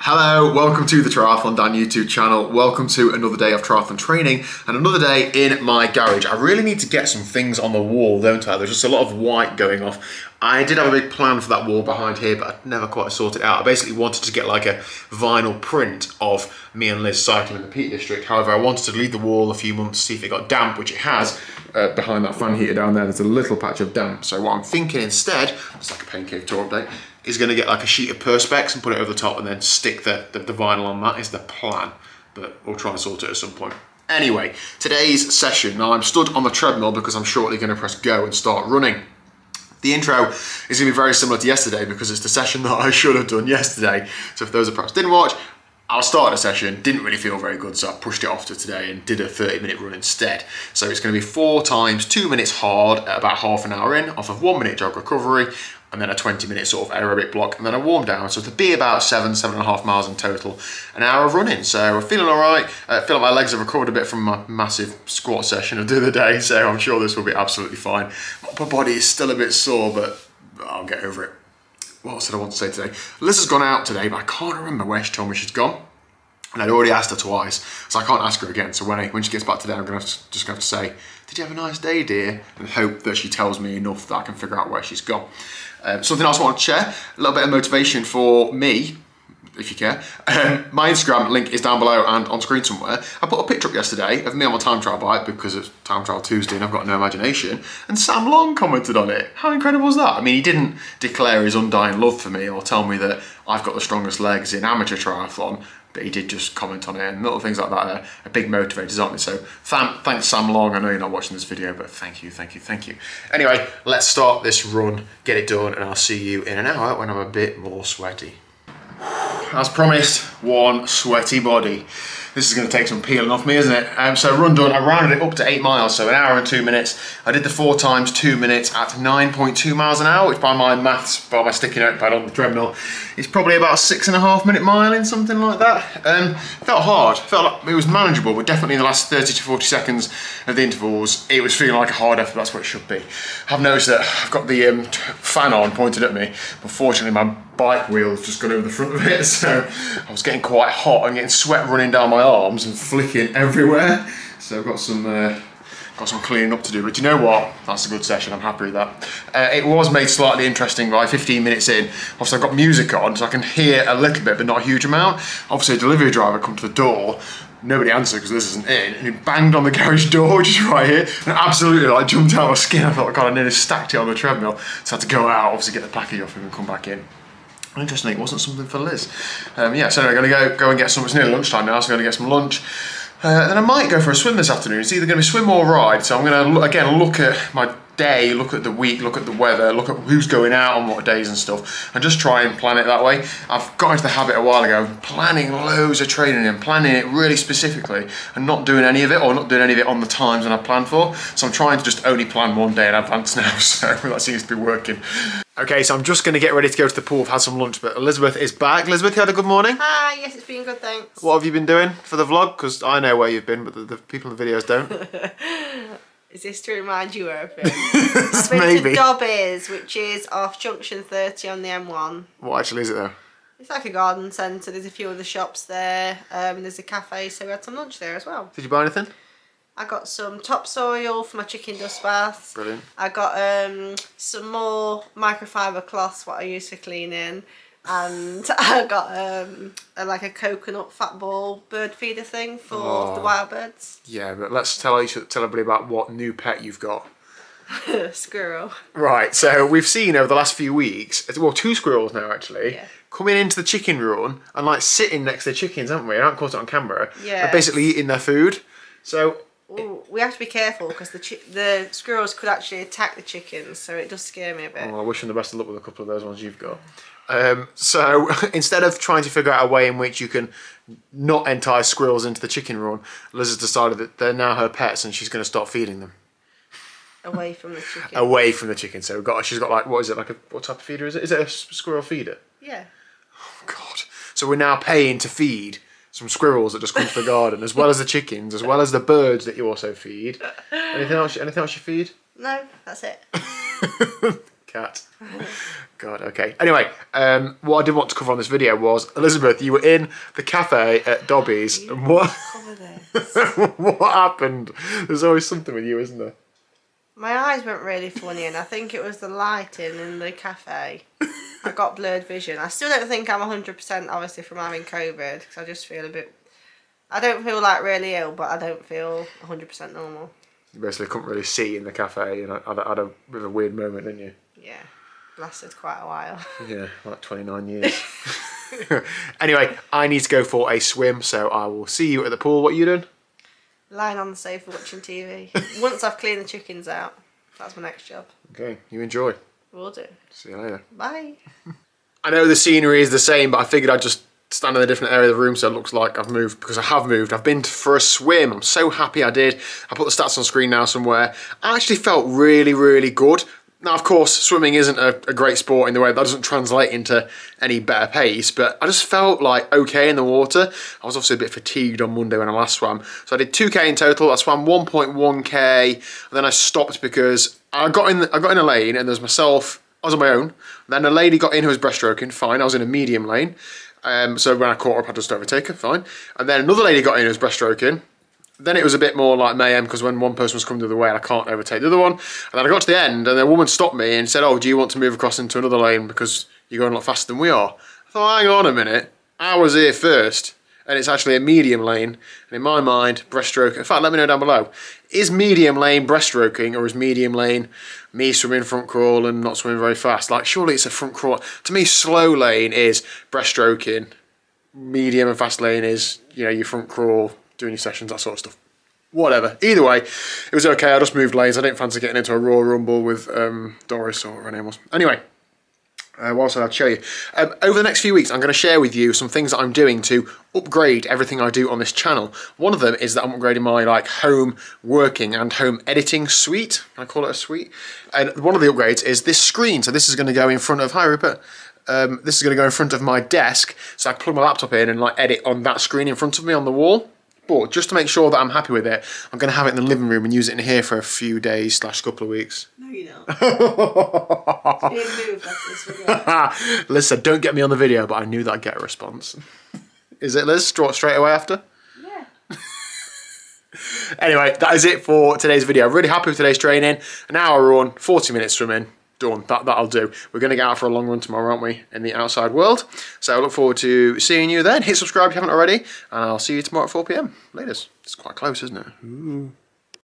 Hello, welcome to the TriathlonDan YouTube channel. Welcome to another day of triathlon training and another day in my garage. I really need to get some things on the wall, don't I? There's just a lot of white going off. I did have a big plan for that wall behind here, but I never quite sorted it out. I basically wanted to get like a vinyl print of me and Liz cycling in the Peak District. However, I wanted to leave the wall a few months to see if it got damp, which it has. Behind that fan heater down there, there's a little patch of damp. So what I'm thinking instead, it's like a pain cave tour update, is going to get like a sheet of Perspex and put it over the top and then stick the vinyl on. That is the plan, but we'll try and sort it at some point. Anyway, today's session. Now I'm stood on the treadmill because I'm shortly going to press go and start running. The intro is going to be very similar to yesterday because it's the session that I should have done yesterday. So if those that perhaps didn't watch, I started a session, didn't really feel very good, so I pushed it off to today and did a 30-minute run instead. So it's going to be 4 times 2 minutes hard at about half an hour in, off of 1 minute jog recovery, and then a 20-minute sort of aerobic block, and then a warm down. So to be about 7.5 miles in total, an hour of running. So I'm feeling all right. I feel like my legs have recovered a bit from my massive squat session of the other day, so I'm sure this will be absolutely fine. My body is still a bit sore, but I'll get over it. What else did I want to say today? Liz has gone out today, but I can't remember where she told me she's gone. And I'd already asked her twice, so I can't ask her again. So when she gets back today, I'm just going to have to say, did you have a nice day, dear? And hope that she tells me enough that I can figure out where she's gone. Something else I want to share, a little bit of motivation for me, if you care. My Instagram link is down below and on screen somewhere. I put a picture up yesterday of me on my time trial bike because it's Time Trial Tuesday and I've got no imagination. And Sam Long commented on it. How incredible was that? I mean, he didn't declare his undying love for me or tell me that I've got the strongest legs in amateur triathlon, but he did just comment on it, and little things like that are big motivators, aren't they? So thanks Sam Long. I know you're not watching this video, but thank you, thank you, thank you. Anyway, let's start this run, get it done, and I'll see you in an hour when I'm a bit more sweaty. As promised, one sweaty body. This is going to take some peeling off me, isn't it? So run done, I rounded it up to 8 miles, so an hour and 2 minutes. I did the 4 times 2 minutes at 9.2 miles an hour, which by my maths, by my sticky notepad on the treadmill, is probably about a 6.5 minute mile in, something like that. Felt hard, felt like it was manageable, but definitely in the last 30 to 40 seconds of the intervals, it was feeling like a hard effort. That's what it should be. I've noticed that I've got the fan on pointed at me, but fortunately my bike wheel's just gone over the front of it, so I was getting quite hot and getting sweat running down my arms and flicking everywhere. So I've got some cleaning up to do, but you know what? That's a good session, I'm happy with that. It was made slightly interesting by 15 minutes in. Obviously I've got music on, so I can hear a little bit, but not a huge amount. Obviously a delivery driver come to the door, nobody answered because this isn't in, and he banged on the garage door, which is right here, and absolutely like jumped out of my skin. I felt like I nearly stacked it on the treadmill, so I had to go out, obviously get the package off him and come back in. Interesting, it wasn't something for Liz. Yeah, so anyway, I'm going to go and get some, it's nearly lunchtime now, so I'm going to get some lunch. Then I might go for a swim this afternoon. It's either going to be swim or ride, so I'm going to, again, look at my day, look at the week, look at the weather, look at who's going out on what days and stuff, and just try and plan it that way. I've got into the habit a while ago of planning loads of training and planning it really specifically and not doing any of it, or not doing any of it on the times that I planned for. So I'm trying to just only plan 1 day in advance now, so that seems to be working. Okay, so I'm just going to get ready to go to the pool. I've had some lunch, but Elizabeth is back. Elizabeth, you had a good morning? Hi, yes, it's been good, thanks. What have you been doing for the vlog? Because I know where you've been, but the people in the videos don't. Is this to remind you where I've been? I've been to Dobbies, which is off Junction 30 on the M1. What actually is it though? It's like a garden centre. There's a few other shops there. There's a cafe, so we had some lunch there as well. Did you buy anything? I got some topsoil for my chicken dust baths. Brilliant. I got some more microfiber cloths, what I use for cleaning. And I got like a coconut fat ball bird feeder thing for the wild birds. Yeah, but let's tell everybody about what new pet you've got. Squirrel. Right, so we've seen over the last few weeks, well, 2 squirrels now actually, yeah, coming into the chicken run and like sitting next to the chickens, haven't we? I haven't caught it on camera. Yeah. And basically eating their food. So ooh, we have to be careful because the squirrels could actually attack the chickens, so it does scare me a bit. Well, I wish them the best of luck with a couple of those ones you've got. So instead of trying to figure out a way in which you can not entice squirrels into the chicken run, Liz has decided that they're now her pets and she's going to start feeding them. Away from the chicken. Away from the chicken. So she's got like, what is it, like what type of feeder is it? Is it a squirrel feeder? Yeah. Oh God. So we're now paying to feed some squirrels that just come to the garden, as well as the chickens, as well as the birds that you also feed. Anything else you feed? No, that's it. cat. God, okay. Anyway, what I did want to cover on this video was, Elizabeth, you were in the cafe at Dobby's. And what? Cover this. What happened? There's always something with you, isn't there? My eyes went really funny, and I think it was the lighting in the cafe. I got blurred vision. I still don't think I'm 100% obviously from having COVID, because I just feel a bit... I don't feel like really ill, but I don't feel 100% normal. You basically couldn't really see in the cafe, and I had a bit of a weird moment, didn't you? Yeah, lasted quite a while. Yeah, like 29 years. Anyway, I need to go for a swim, so I will see you at the pool. What are you doing? Lying on the sofa watching TV. Once I've cleaned the chickens out, that's my next job. Okay, you enjoy. Will do. See you later. Bye. I know the scenery is the same, but I figured I'd just stand in a different area of the room so it looks like I've moved, because I have moved. I've been for a swim. I'm so happy I did. I put the stats on screen now somewhere. I actually felt really, really good. Now, of course, swimming isn't a great sport in the way that doesn't translate into any better pace, but I just felt like okay in the water. I was obviously a bit fatigued on Monday when I last swam. So I did 2K in total. I swam 1.1K, and then I stopped because I got in a lane, and there's myself. I was on my own. Then a lady got in who was breaststroking. Fine. I was in a medium lane. So when I caught up, I just overtake her. Fine. And then another lady got in who was breaststroking. Then it was a bit more like mayhem, because when one person was coming the other way, I can't overtake the other one. And then I got to the end, and the woman stopped me and said, "Oh, do you want to move across into another lane because you're going a lot faster than we are?" I thought, hang on a minute. I was here first, and it's actually a medium lane. And in my mind, breaststroke. In fact, let me know down below. Is medium lane breaststroking, or is medium lane me swimming front crawl and not swimming very fast? Like, surely it's a front crawl. To me, slow lane is breaststroking. Medium and fast lane is, you know, your front crawl, doing your sessions, that sort of stuff. Whatever. Either way, it was okay. I just moved lanes. I didn't fancy getting into a Royal Rumble with Doris or her name was. Anyway, what else I'll show you. Over the next few weeks, I'm going to share with you some things that I'm doing to upgrade everything I do on this channel. One of them is that I'm upgrading my home working and home editing suite. Can I call it a suite? And one of the upgrades is this screen. So this is going to go in front of, hi Rupert. This is going to go in front of my desk, so I can plug my laptop in and edit on that screen in front of me on the wall. But just to make sure that I'm happy with it, I'm going to have it in the living room and use it in here for a few days / couple of weeks. No, you're not. It's being moved after this video. Liz said, don't get me on the video, but I knew that I'd get a response. Is it, Liz? Straight away after? Yeah. Anyway, that is it for today's video. I'm really happy with today's training. An hour run, 40 minutes swimming. Done. That'll do. We're going to get out for a long run tomorrow, aren't we, in the outside world? So I look forward to seeing you then. Hit subscribe if you haven't already, and I'll see you tomorrow at 4 PM. Latest. It's quite close, isn't it? Ooh.